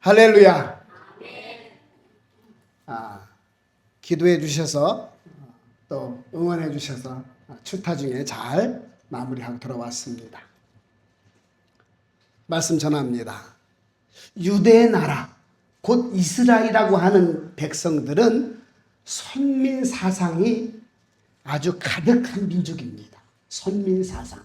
할렐루야. 기도해 주셔서 또 응원해 주셔서 추타 중에 잘 마무리하고 돌아왔습니다. 말씀 전합니다. 유대의 나라 곧 이스라엘이라고 하는 백성들은 선민 사상이 아주 가득한 민족입니다. 선민 사상.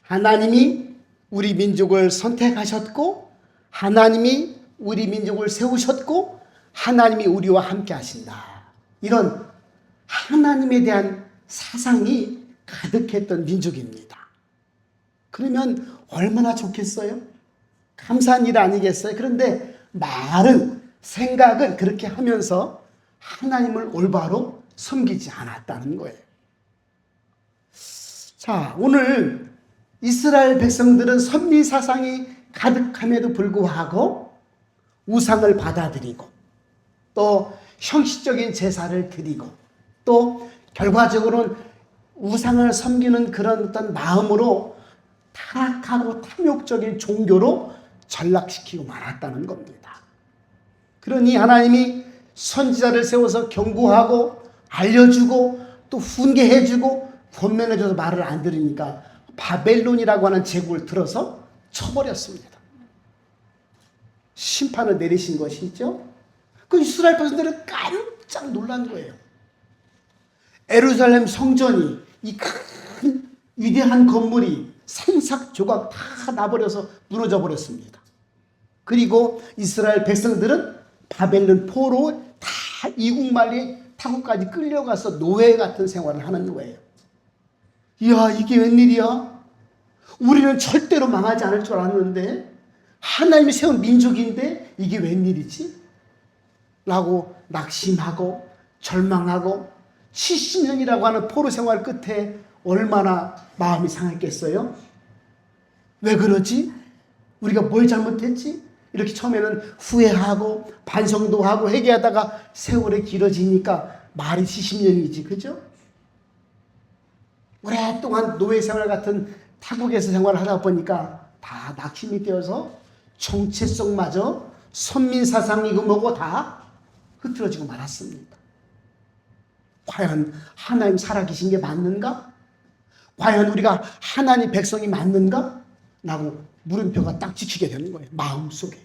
하나님이 우리 민족을 선택하셨고 하나님이 우리 민족을 세우셨고 하나님이 우리와 함께 하신다. 이런 하나님에 대한 사상이 가득했던 민족입니다. 그러면 얼마나 좋겠어요? 감사한 일 아니겠어요? 그런데 말은 생각은 그렇게 하면서 하나님을 올바로 섬기지 않았다는 거예요. 자, 오늘 이스라엘 백성들은 선미 사상이 가득함에도 불구하고 우상을 받아들이고 또 형식적인 제사를 드리고 또 결과적으로는 우상을 섬기는 그런 어떤 마음으로 타락하고 탐욕적인 종교로 전락시키고 말았다는 겁니다. 그러니 하나님이 선지자를 세워서 경고하고 알려주고 또 훈계해주고 권면해줘서 말을 안 들으니까 바벨론이라고 하는 제국을 들어서 쳐버렸습니다. 심판을 내리신 것이죠. 그 이스라엘 백성들은 깜짝 놀란 거예요. 예루살렘 성전이 이 큰 위대한 건물이 산삭조각 다 나버려서 무너져 버렸습니다. 그리고 이스라엘 백성들은 바벨론 포로 다 이국만리 타국까지 끌려가서 노예 같은 생활을 하는 거예요. 이야, 이게 웬일이야? 우리는 절대로 망하지 않을 줄 알았는데 하나님이 세운 민족인데 이게 웬일이지? 라고 낙심하고 절망하고 70년이라고 하는 포로 생활 끝에 얼마나 마음이 상했겠어요? 왜 그러지? 우리가 뭘 잘못했지? 이렇게 처음에는 후회하고 반성도 하고 회개하다가 세월이 길어지니까 말이 70년이지, 그죠? 오랫동안 노예 생활 같은 타국에서 생활을 하다 보니까 다 낙심이 되어서 정체성마저 선민사상이고 뭐고 다 흐트러지고 말았습니다. 과연 하나님 살아계신 게 맞는가? 과연 우리가 하나님 백성이 맞는가? 라고 물음표가 딱 찍히게 되는 거예요. 마음속에.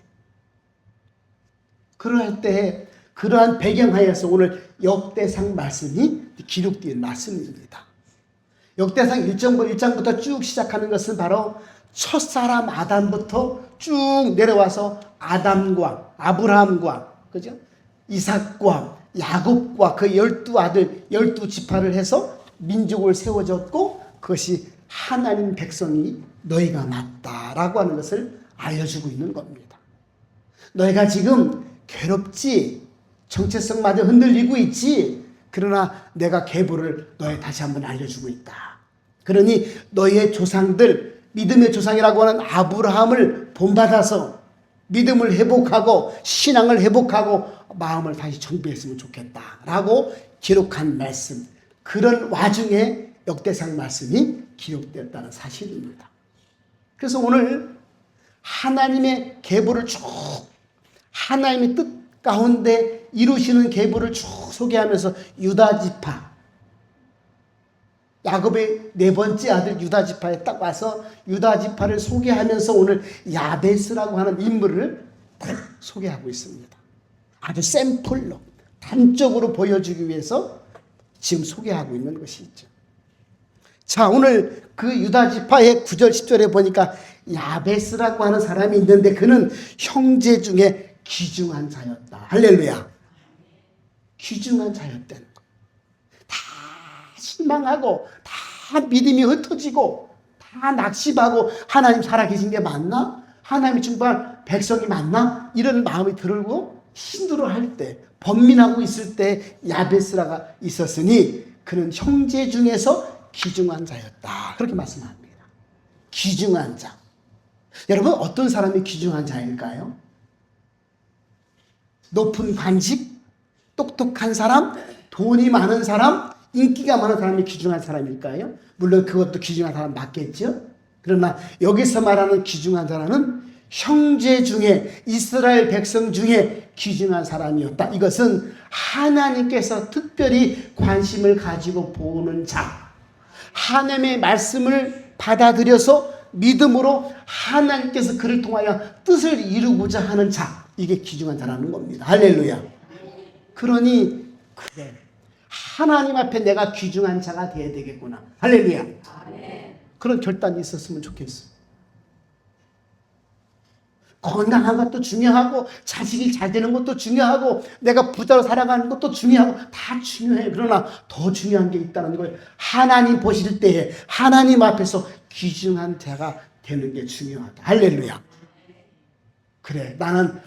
그럴 때 그러한 배경하에서 오늘 역대상 말씀이 기록된 말씀입니다. 역대상 1장부터 쭉 시작하는 것은 바로 첫사람 아담부터 쭉 내려와서 아담과 아브라함과 그죠? 이삭과 야곱과 그 12아들 12지파를 해서 민족을 세워줬고 그것이 하나님 백성이 너희가 맞다라고 하는 것을 알려주고 있는 겁니다. 너희가 지금 괴롭지, 정체성마저 흔들리고 있지, 그러나 내가 계보를 너희 다시 한번 알려주고 있다. 그러니 너희의 조상들, 믿음의 조상이라고 하는 아브라함을 본받아서 믿음을 회복하고 신앙을 회복하고 마음을 다시 정비했으면 좋겠다라고 기록한 말씀, 그런 와중에 역대상 말씀이 기록되었다는 사실입니다. 그래서 오늘 하나님의 계보를 쭉 하나님의 뜻 가운데 이루시는 계보를 쭉 소개하면서 유다지파, 야곱의 네 번째 아들 유다지파에 딱 와서 유다지파를 소개하면서 오늘 야베스라고 하는 인물을 딱 소개하고 있습니다. 아주 샘플로 단적으로 보여주기 위해서 지금 소개하고 있는 것이 있죠. 자, 오늘 그 유다지파의 9절 10절에 보니까 야베스라고 하는 사람이 있는데 그는 형제 중에 귀중한 자였다. 할렐루야. 귀중한 자였다는 거. 다 실망하고 다 믿음이 흩어지고 다 낙심하고 하나님 살아계신 게 맞나? 하나님이 정말 백성이 맞나? 이런 마음이 들고 힘들어할 때, 번민하고 있을 때 야베스라가 있었으니 그는 형제 중에서 귀중한 자였다. 그렇게 말씀합니다. 귀중한 자. 여러분, 어떤 사람이 귀중한 자일까요? 높은 관직, 똑똑한 사람, 돈이 많은 사람, 인기가 많은 사람이 귀중한 사람일까요? 물론 그것도 귀중한 사람 맞겠죠? 그러나 여기서 말하는 귀중한 사람은 형제 중에 이스라엘 백성 중에 귀중한 사람이었다. 이것은 하나님께서 특별히 관심을 가지고 보는 자, 하나님의 말씀을 받아들여서 믿음으로 하나님께서 그를 통하여 뜻을 이루고자 하는 자, 이게 귀중한 자라는 겁니다. 할렐루야. 그러니 그래, 하나님 앞에 내가 귀중한 자가 되어야 되겠구나. 할렐루야. 그런 결단이 있었으면 좋겠어. 건강한 것도 중요하고 자식이 잘 되는 것도 중요하고 내가 부자로 살아가는 것도 중요하고 다 중요해. 그러나 더 중요한 게 있다는 걸 하나님 보실 때에 하나님 앞에서 귀중한 자가 되는 게 중요하다. 할렐루야. 그래, 나는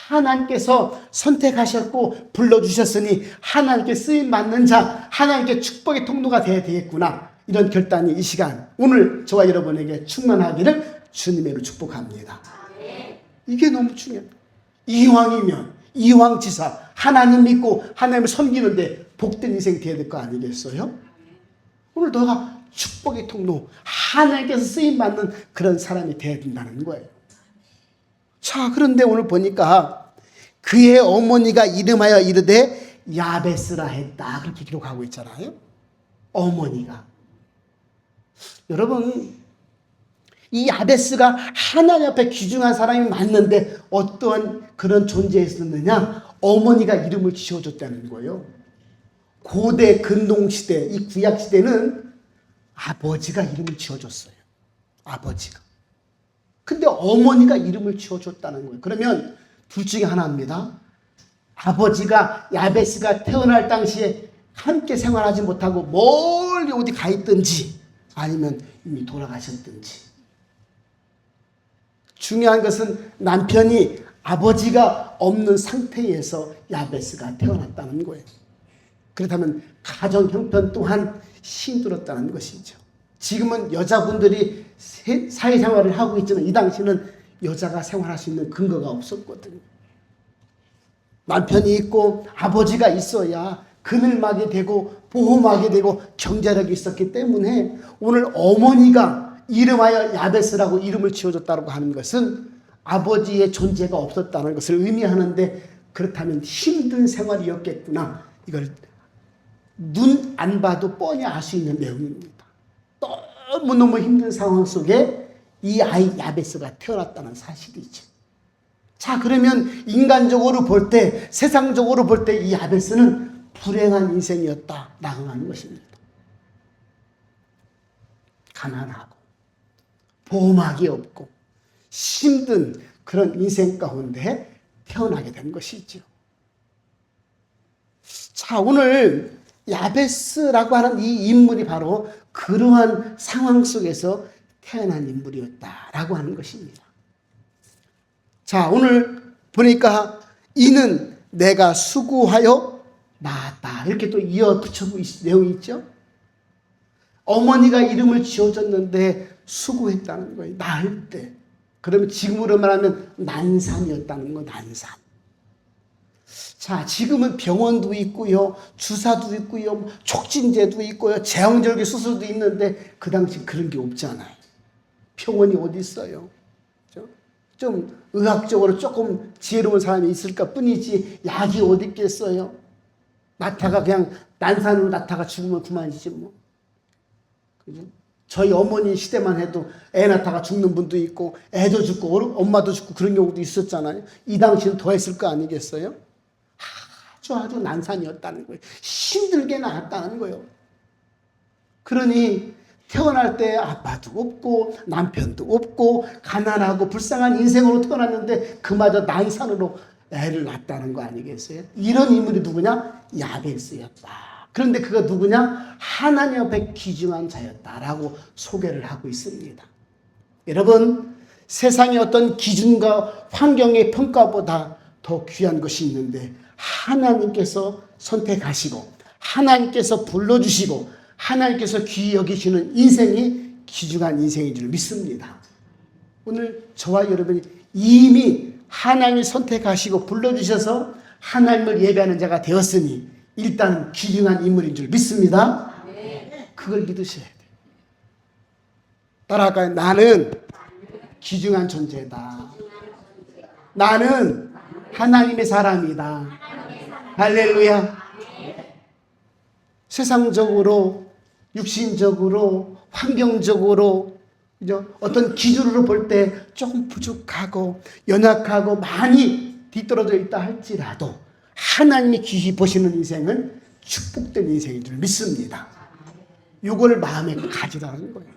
하나님께서 선택하셨고 불러주셨으니 하나님께 쓰임받는 자, 하나님께 축복의 통로가 되어야 되겠구나. 이런 결단이 이 시간 오늘 저와 여러분에게 충만하기를 주님으로 축복합니다. 이게 너무 중요해요. 이왕이면 이왕지사 하나님 믿고 하나님을 섬기는데 복된 인생 되어야 될 거 아니겠어요? 오늘 너가 축복의 통로, 하나님께서 쓰임받는 그런 사람이 되어야 된다는 거예요. 자, 그런데 오늘 보니까 그의 어머니가 이름하여 이르되 야베스라 했다. 그렇게 기록하고 있잖아요. 어머니가. 여러분, 이 야베스가 하나님 앞에 귀중한 사람이 맞는데 어떠한 그런 존재였었느냐? 어머니가 이름을 지어줬다는 거예요. 고대 근동시대, 이 구약시대는 아버지가 이름을 지어줬어요. 아버지가. 근데 어머니가 이름을 지어줬다는 거예요. 그러면 둘 중에 하나입니다. 아버지가 야베스가 태어날 당시에 함께 생활하지 못하고 멀리 어디 가 있든지 아니면 이미 돌아가셨든지. 중요한 것은 남편이 아버지가 없는 상태에서 야베스가 태어났다는 거예요. 그렇다면 가정 형편 또한 힘들었다는 것이죠. 지금은 여자분들이 사회생활을 하고 있지만 이 당시는 여자가 생활할 수 있는 근거가 없었거든요. 남편이 있고 아버지가 있어야 그늘막이 되고 보호막이 되고 경제력이 있었기 때문에 오늘 어머니가 이름하여 야베스라고 이름을 지어줬다고 하는 것은 아버지의 존재가 없었다는 것을 의미하는데 그렇다면 힘든 생활이었겠구나. 이걸 눈 안 봐도 뻔히 알 수 있는 내용입니다. 너무너무 힘든 상황 속에 이 아이 야베스가 태어났다는 사실이죠. 자, 그러면 인간적으로 볼 때, 세상적으로 볼 때 이 야베스는 불행한 인생이었다라고 하는 것입니다. 가난하고 보호막이 없고 힘든 그런 인생 가운데 태어나게 된 것이죠. 자, 오늘 야베스라고 하는 이 인물이 바로 그러한 상황 속에서 태어난 인물이었다라고 하는 것입니다. 자, 오늘 보니까 이는 내가 수고하여 낳았다. 이렇게 또 이어 붙여고 내용이 있죠. 어머니가 이름을 지어줬는데 수고했다는 거예요. 낳을 때. 그러면 지금으로 말하면 난산이었다는 거예요. 난산. 자, 지금은 병원도 있고요. 주사도 있고요. 촉진제도 있고요. 제왕절개 수술도 있는데 그 당시 그런 게 없잖아요. 병원이 어디 있어요. 좀 의학적으로 조금 지혜로운 사람이 있을까 뿐이지 약이 어디 있겠어요. 낳다가 그냥 난산으로 낳다가 죽으면 그만이지 뭐. 그죠? 저희 어머니 시대만 해도 애 낳다가 죽는 분도 있고 애도 죽고 엄마도 죽고 그런 경우도 있었잖아요. 이 당시는 더 했을 거 아니겠어요? 아주 난산이었다는 거예요. 힘들게 낳았다는 거예요. 그러니 태어날 때 아빠도 없고 남편도 없고 가난하고 불쌍한 인생으로 태어났는데 그마저 난산으로 애를 낳았다는 거 아니겠어요? 이런 인물이 누구냐? 야베스였다. 그런데 그가 누구냐? 하나님 앞에 귀중한 자였다라고 소개를 하고 있습니다. 여러분, 세상의 어떤 기준과 환경의 평가보다 더 귀한 것이 있는데 하나님께서 선택하시고 하나님께서 불러주시고 하나님께서 귀히 여기시는 인생이 귀중한 인생인 줄 믿습니다. 오늘 저와 여러분이 이미 하나님이 선택하시고 불러주셔서 하나님을 예배하는 자가 되었으니 일단 귀중한 인물인 줄 믿습니다. 그걸 믿으셔야 돼요. 따라할까요? 나는 귀중한 존재다. 나는 하나님의 사람이다. 할렐루야. 세상적으로, 육신적으로, 환경적으로, 그죠? 어떤 기준으로 볼 때 조금 부족하고 연약하고 많이 뒤떨어져 있다 할지라도 하나님이 귀히 보시는 인생은 축복된 인생인 줄 믿습니다. 이걸 마음에 가지라는 거예요.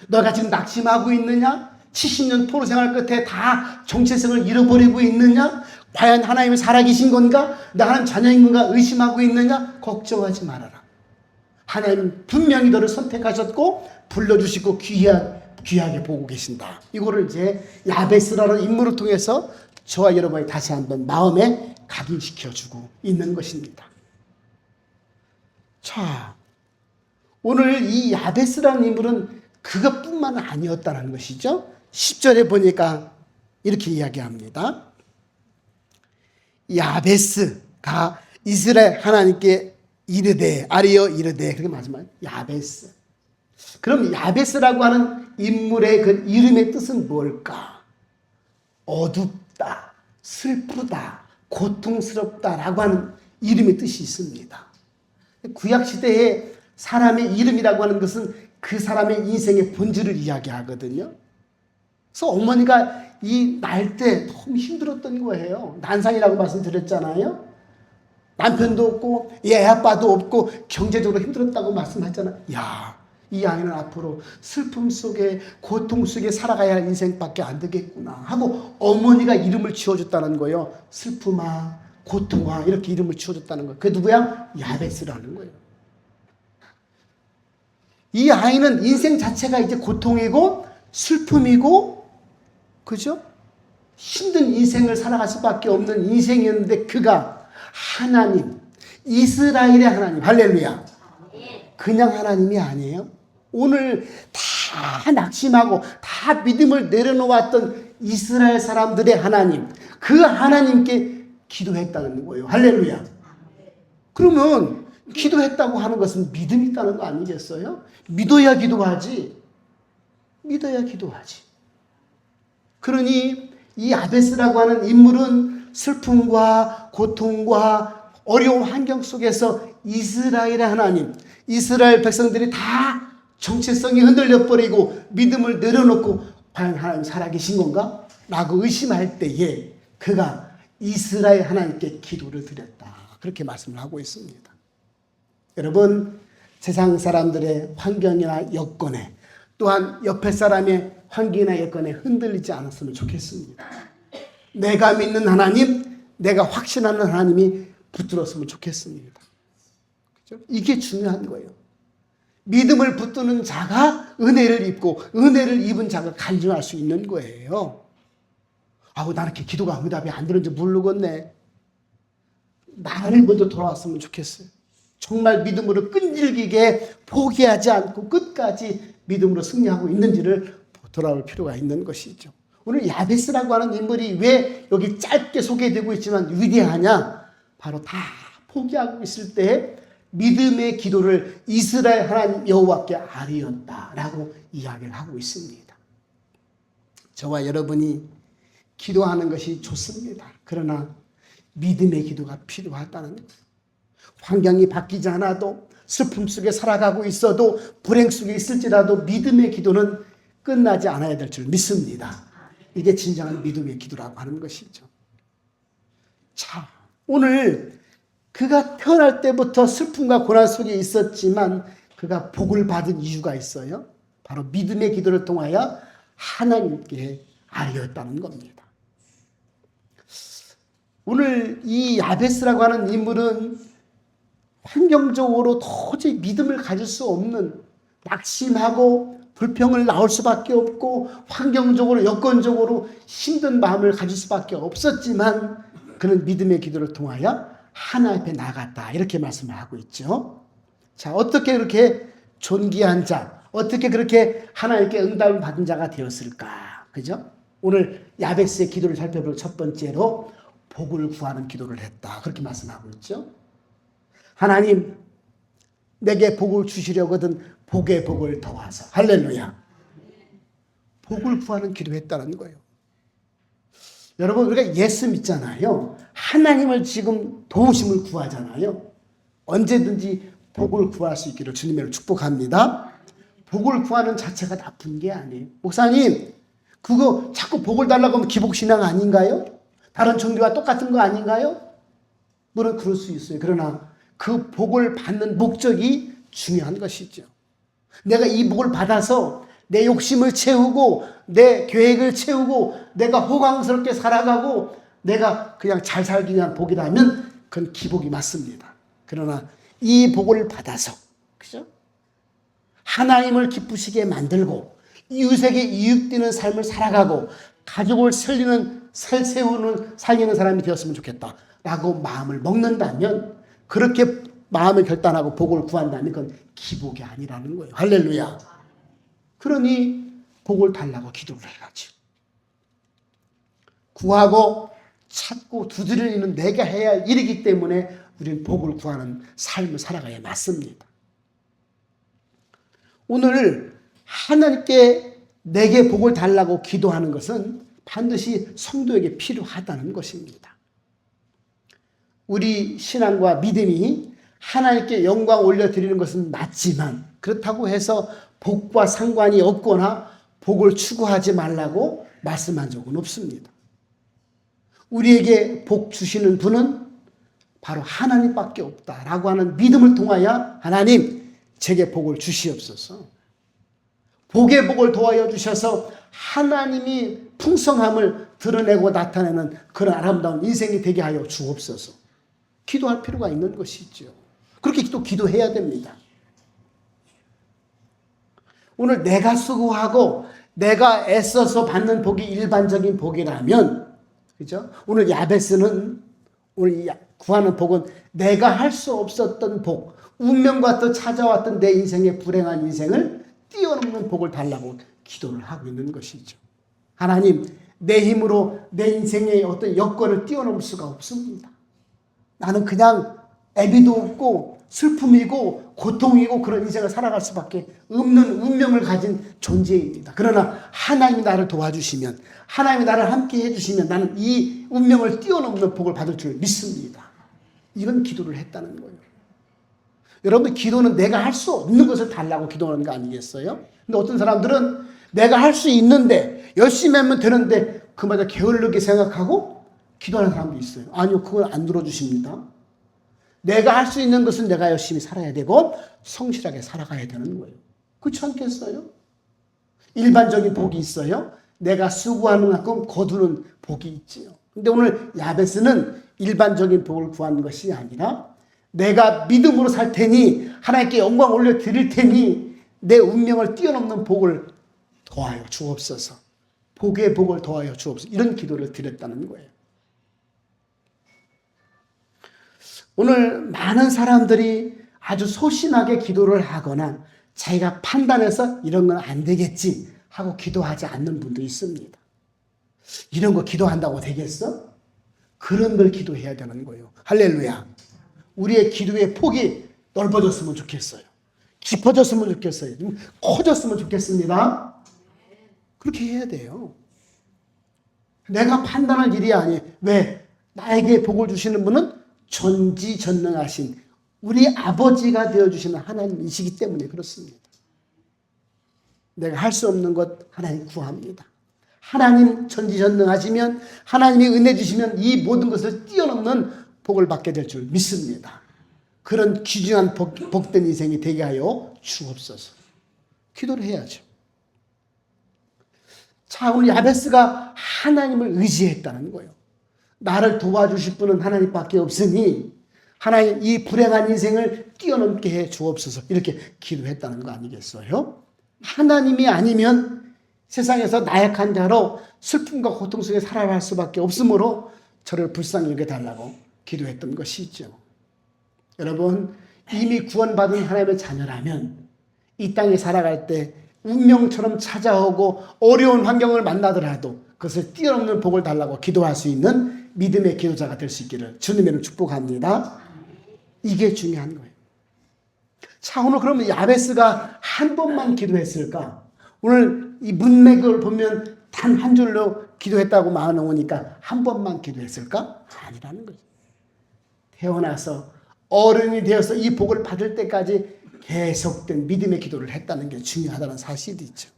너가 지금 낙심하고 있느냐? 70년 포로 생활 끝에 다 정체성을 잃어버리고 있느냐? 과연 하나님이 살아계신 건가? 나는 자녀인 건가? 의심하고 있느냐? 걱정하지 말아라. 하나님은 분명히 너를 선택하셨고 불러주시고 귀하게 보고 계신다. 이거를 이제 야베스라는 인물을 통해서 저와 여러분이 다시 한번 마음에 각인시켜주고 있는 것입니다. 자, 오늘 이 야베스라는 인물은 그것뿐만 아니었다는 것이죠. 10절에 보니까 이렇게 이야기합니다. 야베스가 이스라엘 하나님께 이르되 아리어 이르되 그렇게 말씀하면 야베스. 그럼 야베스라고 하는 인물의 그 이름의 뜻은 뭘까? 어둡다, 슬프다, 고통스럽다라고 하는 이름의 뜻이 있습니다. 구약시대에 사람의 이름이라고 하는 것은 그 사람의 인생의 본질을 이야기하거든요. 그래서 어머니가 이 날 때 너무 힘들었던 거예요. 난상이라고 말씀드렸잖아요. 남편도 없고 애 아빠도 없고 경제적으로 힘들었다고 말씀하잖아요. 야, 이 아이는 앞으로 슬픔 속에 고통 속에 살아가야 할 인생밖에 안 되겠구나 하고 어머니가 이름을 지어줬다는 거예요. 슬픔아, 고통아 이렇게 이름을 지어줬다는 거예요. 그게 누구야? 야베스라는 거예요. 이 아이는 인생 자체가 이제 고통이고 슬픔이고 그죠? 힘든 인생을 살아갈 수밖에 없는 인생이었는데 그가 하나님, 이스라엘의 하나님, 할렐루야. 그냥 하나님이 아니에요. 오늘 다 낙심하고 다 믿음을 내려놓았던 이스라엘 사람들의 하나님, 그 하나님께 기도했다는 거예요. 할렐루야. 그러면 기도했다고 하는 것은 믿음이 있다는 거 아니겠어요? 믿어야 기도하지. 믿어야 기도하지. 그러니 이 야베스라고 하는 인물은 슬픔과 고통과 어려운 환경 속에서 이스라엘의 하나님, 이스라엘 백성들이 다 정체성이 흔들려 버리고 믿음을 내려놓고 과연 하나님 살아계신 건가? 라고 의심할 때에 그가 이스라엘 하나님께 기도를 드렸다. 그렇게 말씀을 하고 있습니다. 여러분, 세상 사람들의 환경이나 여건에 또한 옆에 사람의 환경이나 여건에 흔들리지 않았으면 좋겠습니다. 내가 믿는 하나님, 내가 확신하는 하나님이 붙들었으면 좋겠습니다. 그렇죠? 이게 중요한 거예요. 믿음을 붙드는 자가 은혜를 입고 은혜를 입은 자가 간증할 수 있는 거예요. 아우, 나 이렇게 기도가 응답이 안 되는지 모르겠네. 나를 먼저 돌아왔으면 좋겠어요. 정말 믿음으로 끈질기게 포기하지 않고 끝까지 믿음으로 승리하고 있는지를 돌아올 필요가 있는 것이죠. 오늘 야베스라고 하는 인물이 왜 여기 짧게 소개되고 있지만 위대하냐? 바로 다 포기하고 있을 때 믿음의 기도를 이스라엘 하나님 여호와께 아뢰었다라고 이야기를 하고 있습니다. 저와 여러분이 기도하는 것이 좋습니다. 그러나 믿음의 기도가 필요하다는 것. 환경이 바뀌지 않아도 슬픔 속에 살아가고 있어도 불행 속에 있을지라도 믿음의 기도는 끝나지 않아야 될 줄 믿습니다. 이게 진정한 믿음의 기도라고 하는 것이죠. 자, 오늘 그가 태어날 때부터 슬픔과 고난 속에 있었지만 그가 복을 받은 이유가 있어요. 바로 믿음의 기도를 통하여 하나님께 아뢰었다는 겁니다. 오늘 이 야베스라고 하는 인물은 환경적으로 도저히 믿음을 가질 수 없는 낙심하고 불평을 나올 수밖에 없고 환경적으로 여건적으로 힘든 마음을 가질 수밖에 없었지만 그는 믿음의 기도를 통하여 하나님 앞에 나갔다 이렇게 말씀을 하고 있죠. 자, 어떻게 그렇게 존귀한 자, 어떻게 그렇게 하나님께 응답을 받은 자가 되었을까? 그죠? 오늘 야베스의 기도를 살펴볼 첫 번째로 복을 구하는 기도를 했다 그렇게 말씀하고 있죠. 하나님, 내게 복을 주시려거든 복의 복을 더하사. 할렐루야. 복을 구하는 기도했다는 거예요. 여러분, 우리가 예수 믿잖아요. 하나님을 지금 도우심을 구하잖아요. 언제든지 복을 구할 수 있기를 주님으로 축복합니다. 복을 구하는 자체가 나쁜 게 아니에요. 목사님, 그거 자꾸 복을 달라고 하면 기복신앙 아닌가요? 다른 종교와 똑같은 거 아닌가요? 물론 그럴 수 있어요. 그러나 그 복을 받는 목적이 중요한 것이죠. 내가 이 복을 받아서 내 욕심을 채우고 내 계획을 채우고 내가 호강스럽게 살아가고 내가 그냥 잘 살기 위한 복이라면 그건 기복이 맞습니다. 그러나 이 복을 받아서, 그죠? 하나님을 기쁘시게 만들고 이웃에게 이익되는 삶을 살아가고 가족을 살리는 사람이 되었으면 좋겠다라고 마음을 먹는다면, 그렇게 마음을 결단하고 복을 구한다면 그건 기복이 아니라는 거예요. 할렐루야. 그러니 복을 달라고 기도를 해야지. 구하고 찾고 두드리는 내가 해야 할 일이기 때문에 우리는 복을 구하는 삶을 살아가야 맞습니다. 오늘 하나님께 내게 복을 달라고 기도하는 것은 반드시 성도에게 필요하다는 것입니다. 우리 신앙과 믿음이 하나님께 영광 올려드리는 것은 맞지만, 그렇다고 해서 복과 상관이 없거나 복을 추구하지 말라고 말씀한 적은 없습니다. 우리에게 복 주시는 분은 바로 하나님밖에 없다라고 하는 믿음을 통하여 하나님, 제게 복을 주시옵소서. 복의 복을 도와여 주셔서 하나님이 풍성함을 드러내고 나타내는 그런 아름다운 인생이 되게 하여 주옵소서. 기도할 필요가 있는 것이죠. 그렇게 또 기도해야 됩니다. 오늘 내가 수고하고 내가 애써서 받는 복이 일반적인 복이라면, 그죠? 오늘 야베스는, 오늘 구하는 복은 내가 할 수 없었던 복, 운명과 또 찾아왔던 내 인생의 불행한 인생을 뛰어넘는 복을 달라고 기도를 하고 있는 것이죠. 하나님, 내 힘으로 내 인생의 어떤 여건을 뛰어넘을 수가 없습니다. 나는 그냥 애비도 없고 슬픔이고 고통이고 그런 인생을 살아갈 수밖에 없는 운명을 가진 존재입니다. 그러나 하나님이 나를 도와주시면, 하나님이 나를 함께 해주시면 나는 이 운명을 뛰어넘는 복을 받을 줄 믿습니다. 이런 기도를 했다는 거예요. 여러분, 기도는 내가 할 수 없는 것을 달라고 기도하는 거 아니겠어요? 근데 어떤 사람들은 내가 할 수 있는데 열심히 하면 되는데 그마다 게을르게 생각하고 기도하는 사람도 있어요. 아니요, 그걸 안 들어주십니다. 내가 할 수 있는 것은 내가 열심히 살아야 되고 성실하게 살아가야 되는 거예요. 그렇지 않겠어요? 일반적인 복이 있어요. 내가 수고하는 만큼 거두는 복이 있지요. 근데 오늘 야베스는 일반적인 복을 구하는 것이 아니라 내가 믿음으로 살 테니 하나님께 영광 올려 드릴 테니 내 운명을 뛰어넘는 복을 더하여 주옵소서. 복의 복을 더하여 주옵소서. 이런 기도를 드렸다는 거예요. 오늘 많은 사람들이 아주 소심하게 기도를 하거나 자기가 판단해서 이런 건 안 되겠지 하고 기도하지 않는 분도 있습니다. 이런 거 기도한다고 되겠어? 그런 걸 기도해야 되는 거예요. 할렐루야. 우리의 기도의 폭이 넓어졌으면 좋겠어요. 깊어졌으면 좋겠어요. 커졌으면 좋겠습니다. 그렇게 해야 돼요. 내가 판단할 일이 아니에요. 왜? 나에게 복을 주시는 분은 전지전능하신 우리 아버지가 되어주시는 하나님이시기 때문에 그렇습니다. 내가 할 수 없는 것 하나님 구합니다. 하나님 전지전능하시면, 하나님이 은혜 주시면 이 모든 것을 뛰어넘는 복을 받게 될 줄 믿습니다. 그런 귀중한 복된 인생이 되게 하여 주옵소서. 기도를 해야죠. 자, 오늘 야베스가 하나님을 의지했다는 거예요. 나를 도와주실 분은 하나님밖에 없으니 하나님, 이 불행한 인생을 뛰어넘게 해 주옵소서. 이렇게 기도했다는 거 아니겠어요? 하나님이 아니면 세상에서 나약한 자로 슬픔과 고통 속에 살아갈 수밖에 없으므로 저를 불쌍히 여겨달라고 기도했던 것이죠. 여러분, 이미 구원받은 하나님의 자녀라면 이 땅에 살아갈 때 운명처럼 찾아오고 어려운 환경을 만나더라도 그것을 뛰어넘는 복을 달라고 기도할 수 있는 믿음의 기도자가 될 수 있기를 주님의 이름으로 축복합니다. 이게 중요한 거예요. 자, 오늘 그러면 야베스가 한 번만 기도했을까? 오늘 이 문맥을 보면 단 한 줄로 기도했다고 나오니까 한 번만 기도했을까? 아니라는 거죠. 태어나서 어른이 되어서 이 복을 받을 때까지 계속된 믿음의 기도를 했다는 게 중요하다는 사실이 있죠.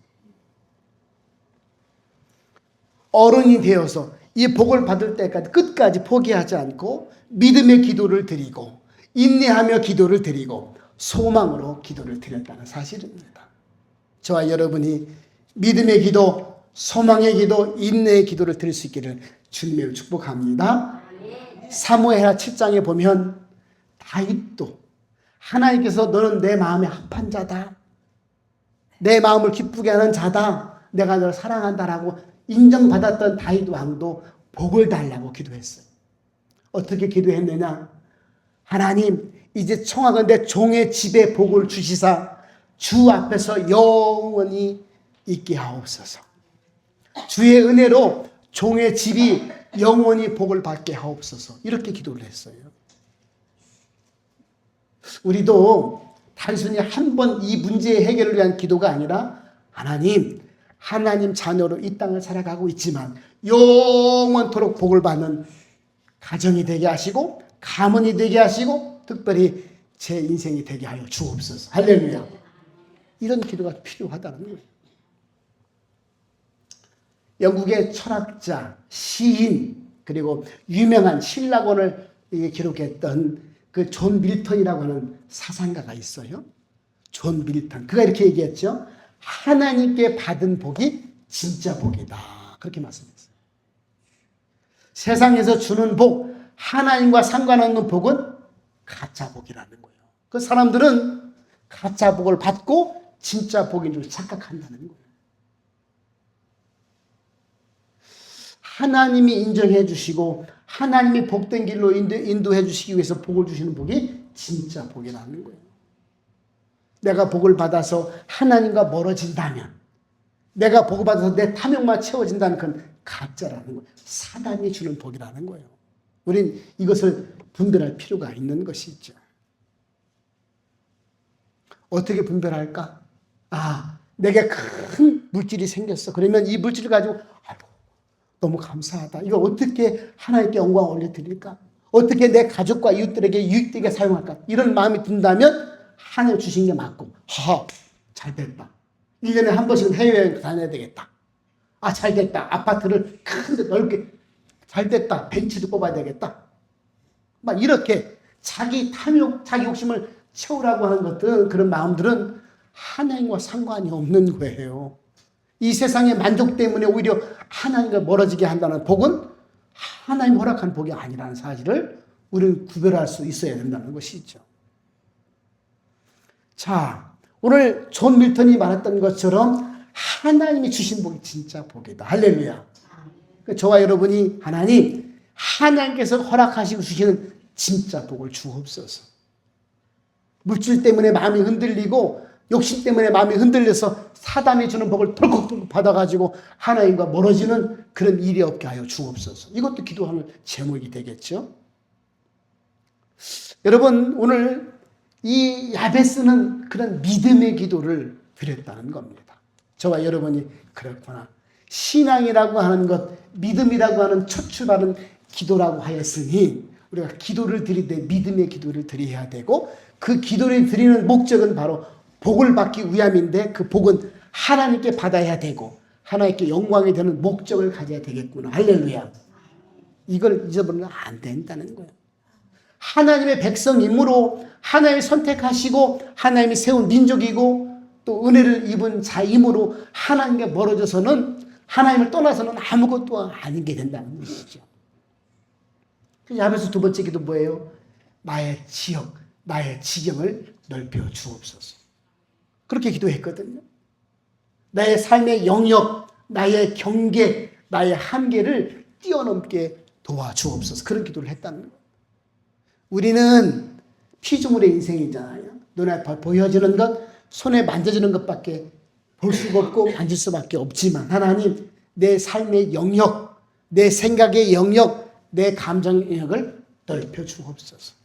어른이 되어서 이 복을 받을 때까지 끝까지 포기하지 않고 믿음의 기도를 드리고 인내하며 기도를 드리고 소망으로 기도를 드렸다는 사실입니다. 저와 여러분이 믿음의 기도, 소망의 기도, 인내의 기도를 드릴 수 있기를 주님을 축복합니다. 사무엘하 7장에 보면 다윗도 하나님께서 너는 내 마음에 합한 자다. 내 마음을 기쁘게 하는 자다. 내가 너를 사랑한다라고 인정받았던 다윗 왕도 복을 달라고 기도했어요. 어떻게 기도했느냐? 하나님, 이제 청하건대 종의 집에 복을 주시사 주 앞에서 영원히 있게 하옵소서. 주의 은혜로 종의 집이 영원히 복을 받게 하옵소서. 이렇게 기도를 했어요. 우리도 단순히 한 번 이 문제의 해결을 위한 기도가 아니라 하나님 자녀로 이 땅을 살아가고 있지만 영원토록 복을 받는 가정이 되게 하시고 가문이 되게 하시고 특별히 제 인생이 되게 하여 주옵소서. 할렐루야. 이런 기도가 필요하다는 거예요. 영국의 철학자, 시인, 그리고 유명한 신라권을 기록했던 그 존 밀턴이라고 하는 사상가가 있어요. 존 밀턴. 그가 이렇게 얘기했죠. 하나님께 받은 복이 진짜 복이다. 그렇게 말씀했어요. 세상에서 주는 복, 하나님과 상관없는 복은 가짜 복이라는 거예요. 그 사람들은 가짜 복을 받고 진짜 복인 줄 착각한다는 거예요. 하나님이 인정해 주시고 하나님이 복된 길로 인도해 주시기 위해서 복을 주시는 복이 진짜 복이라는 거예요. 내가 복을 받아서 하나님과 멀어진다면, 내가 복을 받아서 내 탐욕만 채워진다는 건 가짜라는 거예요. 사단이 주는 복이라는 거예요. 우린 이것을 분별할 필요가 있는 것이죠. 어떻게 분별할까? 내게 큰 물질이 생겼어. 그러면 이 물질을 가지고 너무 감사하다. 이걸 어떻게 하나님께 영광 올려드릴까? 어떻게 내 가족과 이웃들에게 유익되게 사용할까? 이런 마음이 든다면 하나님 주신 게 맞고, 잘 됐다. 1년에 한 번씩은 해외여행 다녀야 되겠다. 잘 됐다. 아파트를 큰데 넓게, 잘 됐다. 벤치도 뽑아야 되겠다. 막 이렇게 자기 탐욕, 자기 욕심을 채우라고 하는 것들은, 그런 마음들은 하나님과 상관이 없는 거예요. 이 세상의 만족 때문에 오히려 하나님과 멀어지게 한다는 복은 하나님 허락한 복이 아니라는 사실을 우리는 구별할 수 있어야 된다는 것이죠. 자, 오늘 존 밀턴이 말했던 것처럼 하나님이 주신 복이 진짜 복이다. 할렐루야. 저와 여러분이 하나님께서 허락하시고 주시는 진짜 복을 주옵소서. 물질 때문에 마음이 흔들리고 욕심 때문에 마음이 흔들려서 사단이 주는 복을 덜컥 받아가지고 하나님과 멀어지는 그런 일이 없게 하여 주옵소서. 이것도 기도하는 제목이 되겠죠. 여러분, 오늘 이 야베스는 그런 믿음의 기도를 드렸다는 겁니다. 저와 여러분이 그렇구나. 신앙이라고 하는 것, 믿음이라고 하는 첫 출발은 기도라고 하였으니 우리가 기도를 드릴 때 믿음의 기도를 드려야 되고, 그 기도를 드리는 목적은 바로 복을 받기 위함인데, 그 복은 하나님께 받아야 되고 하나님께 영광이 되는 목적을 가져야 되겠구나. 할렐루야. 이걸 잊어버리면 안 된다는 거예요. 하나님의 백성이므로 하나님이 선택하시고 하나님이 세운 민족이고 또 은혜를 입은 자이므로 하나님께 멀어져서는, 하나님을 떠나서는 아무것도 아닌 게 된다는 것이죠. 야베스 두 번째 기도 뭐예요? 나의 지역, 나의 지경을 넓혀 주옵소서. 그렇게 기도했거든요. 나의 삶의 영역, 나의 경계, 나의 한계를 뛰어넘게 도와주옵소서. 그런 기도를 했다는 거예요. 우리는 피조물의 인생이잖아요. 눈에 보여지는 것, 손에 만져지는 것밖에 볼 수가 없고 만질 수밖에 없지만, 하나님, 내 삶의 영역, 내 생각의 영역, 내 감정 영역을 넓혀 주옵소서.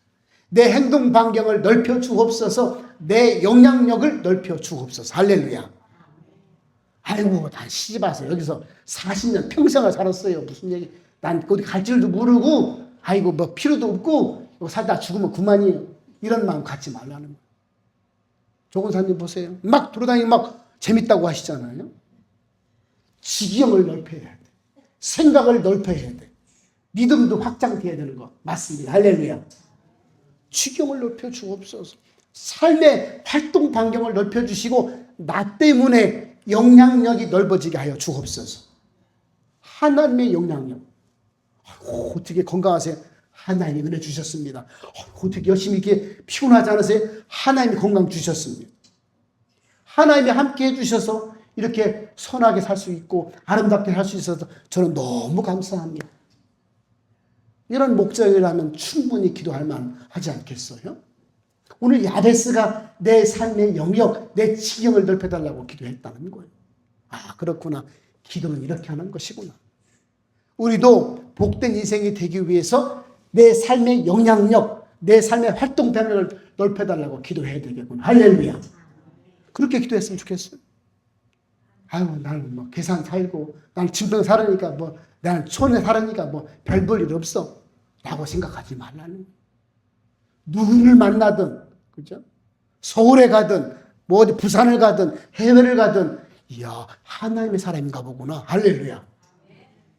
내 행동 반경을 넓혀 주옵소서. 내 영향력을 넓혀 주옵소서. 할렐루야. 아이고, 난 시집 와서 여기서 40년 평생을 살았어요. 무슨 얘기. 난 어디 갈 줄도 모르고, 아이고, 뭐 필요도 없고, 살다 죽으면 그만이에요. 이런 마음 갖지 말라는 거예요. 조건사님 보세요. 막 돌아다니고 막 재밌다고 하시잖아요. 지경을 넓혀야 돼. 생각을 넓혀야 돼. 믿음도 확장돼야 되는 거 맞습니다. 할렐루야. 지경을 넓혀 주옵소서. 삶의 활동 반경을 넓혀 주시고 나 때문에 영향력이 넓어지게 하여 주옵소서. 하나님의 영향력. 어떻게 건강하세요? 하나님이 은혜 주셨습니다. 어떻게 열심히 이렇게 피곤하지 않으세요? 하나님이 건강 주셨습니다. 하나님이 함께 해주셔서 이렇게 선하게 살 수 있고 아름답게 살 수 있어서 저는 너무 감사합니다. 이런 목적이라면 충분히 기도할 만하지 않겠어요? 오늘 야베스가 내 삶의 영역, 내 지경을 넓혀달라고 기도했다는 거예요. 아, 그렇구나. 기도는 이렇게 하는 것이구나. 우리도 복된 인생이 되기 위해서 내 삶의 영향력, 내 삶의 활동 범위를 넓혀달라고 기도해야 되겠구나. 할렐루야. 그렇게 기도했으면 좋겠어요. 아유, 나는 뭐 계산 살고, 나는 진평 살으니까 뭐, 나는 촌에 살으니까 뭐 별 볼 일 없어. 라고 생각하지 말라는. 누구를 만나든, 그죠? 서울에 가든, 뭐 어디 부산을 가든, 해외를 가든, 이야, 하나님의 사람인가 보구나. 할렐루야.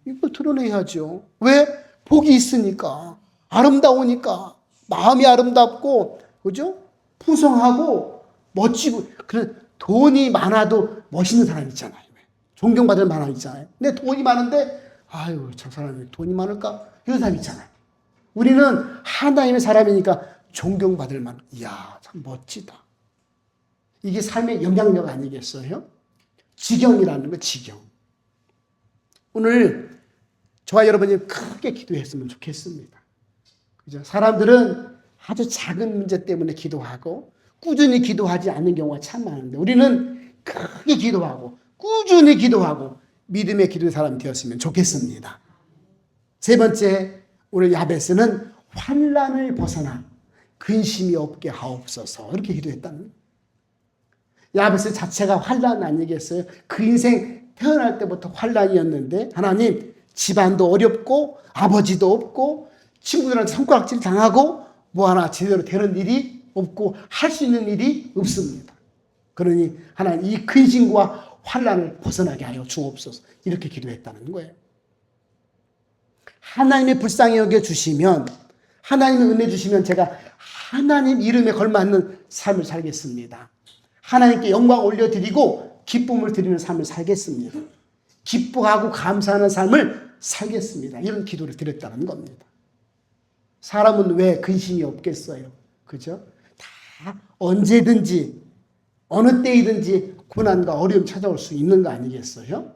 이걸 드러내야죠. 왜? 복이 있으니까. 아름다우니까. 마음이 아름답고, 그죠? 풍성하고, 멋지고, 그런 돈이 많아도 멋있는 사람 있잖아요. 존경받을 만한 있잖아요. 근데 돈이 많은데, 아유, 저 사람이 돈이 많을까? 이런 사람 있잖아요. 우리는 하나님의 사람이니까 존경받을 만한, 이야, 참 멋지다. 이게 삶의 영향력 아니겠어요? 지경이라는 거, 지경. 오늘 저와 여러분이 크게 기도했으면 좋겠습니다. 그죠? 사람들은 아주 작은 문제 때문에 기도하고 꾸준히 기도하지 않는 경우가 참 많은데 우리는 크게 기도하고 꾸준히 기도하고 믿음의 기도의 사람이 되었으면 좋겠습니다. 세 번째, 오늘 야베스는 환난을 벗어나 근심이 없게 하옵소서 이렇게 기도했다는 거예요. 야베스 자체가 환난 아니겠어요? 그 인생 태어날 때부터 환난이었는데 하나님 집안도 어렵고 아버지도 없고 친구들한테 손가락질 당하고 뭐 하나 제대로 되는 일이 없고 할 수 있는 일이 없습니다. 그러니 하나님 이 근심과 환난을 벗어나게 하여 주옵소서 이렇게 기도했다는 거예요. 하나님의 불쌍히 여겨주시면 하나님의 은혜 주시면 제가 하나님 이름에 걸맞는 삶을 살겠습니다. 하나님께 영광 올려드리고 기쁨을 드리는 삶을 살겠습니다. 기뻐하고 감사하는 삶을 살겠습니다. 이런 기도를 드렸다는 겁니다. 사람은 왜 근심이 없겠어요? 그죠? 다 언제든지 어느 때이든지 고난과 어려움 찾아올 수 있는 거 아니겠어요?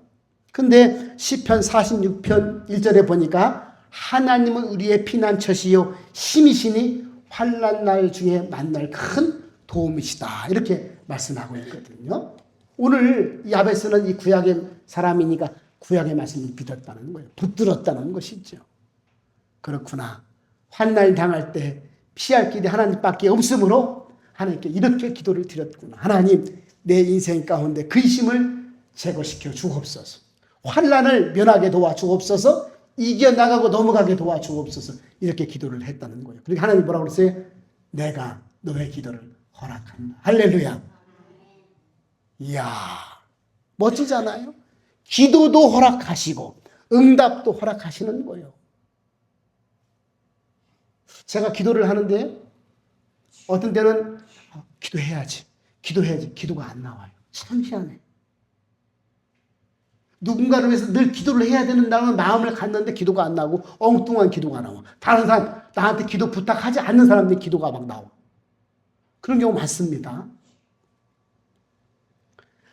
근데 시편 46편 1절에 보니까 하나님은 우리의 피난처시요 힘이시니 환난 날 중에 만날 큰 도움이시다 이렇게 말씀하고 있거든요. 오늘 야베스는 이 구약의 사람이니까 구약의 말씀을 믿었다는 거예요. 붙들었다는 것이죠. 그렇구나. 환난을 당할 때 피할 길이 하나님밖에 없으므로 하나님께 이렇게 기도를 드렸구나. 하나님 내 인생 가운데 근심을 제거시켜 주옵소서. 환난을 면하게 도와주옵소서. 이겨나가고 넘어가게 도와주옵소서. 이렇게 기도를 했다는 거예요. 그러니까 하나님 뭐라고 그랬어요? 내가 너의 기도를 허락한다. 할렐루야. 이야, 멋지잖아요. 기도도 허락하시고 응답도 허락하시는 거예요. 제가 기도를 하는데 어떤 때는 기도해야지 기도가 안 나와요. 참 희한해. 누군가를 위해서 늘 기도를 해야 된다는 마음을 갖는데 기도가 안 나오고 엉뚱한 기도가 나와. 다른 사람 나한테 기도 부탁하지 않는 사람들 기도가 막 나와. 그런 경우 많습니다.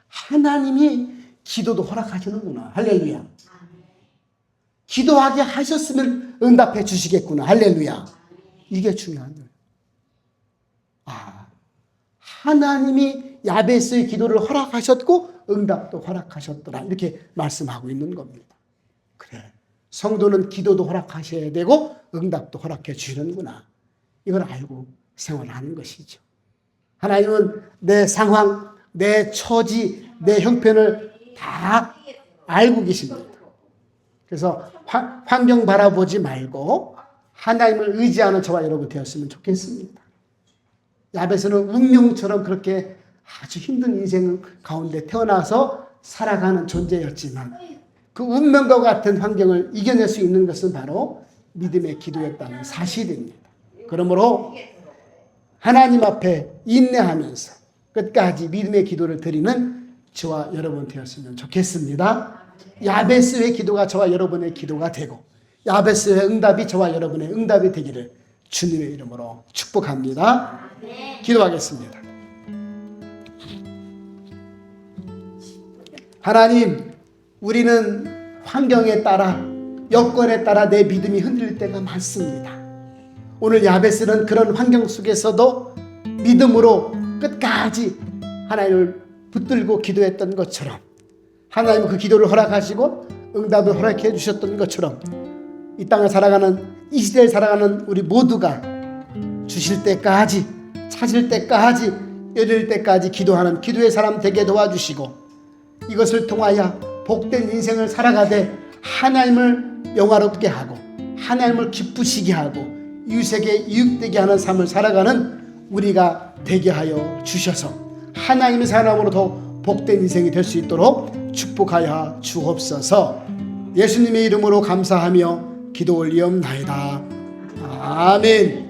하나님이 기도도 허락하시는구나. 할렐루야. 기도하게 하셨으면 응답해 주시겠구나. 할렐루야. 이게 중요한 거예요. 하나님이 야베스의 기도를 허락하셨고 응답도 허락하셨더라. 이렇게 말씀하고 있는 겁니다. 그래. 성도는 기도도 허락하셔야 되고 응답도 허락해 주시는구나. 이걸 알고 생활하는 것이죠. 하나님은 내 상황, 내 처지, 내 형편을 다 알고 계십니다. 그래서 환경 바라보지 말고 하나님을 의지하는 저와 여러분 되었으면 좋겠습니다. 야베스는 운명처럼 그렇게 아주 힘든 인생 가운데 태어나서 살아가는 존재였지만 그 운명과 같은 환경을 이겨낼 수 있는 것은 바로 믿음의 기도였다는 사실입니다. 그러므로 하나님 앞에 인내하면서 끝까지 믿음의 기도를 드리는 저와 여러분 되었으면 좋겠습니다. 야베스의 기도가 저와 여러분의 기도가 되고 야베스의 응답이 저와 여러분의 응답이 되기를 주님의 이름으로 축복합니다. 기도하겠습니다. 하나님, 우리는 환경에 따라 여건에 따라 내 믿음이 흔들릴 때가 많습니다. 오늘 야베스는 그런 환경 속에서도 믿음으로 끝까지 하나님을 붙들고 기도했던 것처럼 하나님은 그 기도를 허락하시고 응답을 허락해 주셨던 것처럼 이 땅을 살아가는 이 시대를 살아가는 우리 모두가 주실 때까지 찾을 때까지 열릴 때까지 기도하는 기도의 사람 되게 도와주시고 이것을 통하여 복된 인생을 살아가되 하나님을 영화롭게 하고 하나님을 기쁘시게 하고 이웃에게 유익되게 하는 삶을 살아가는 우리가 되게 하여 주셔서 하나님의 사람으로 더 복된 인생이 될 수 있도록 축복하여 주옵소서. 예수님의 이름으로 감사하며 기도 올리옵나이다. 아멘.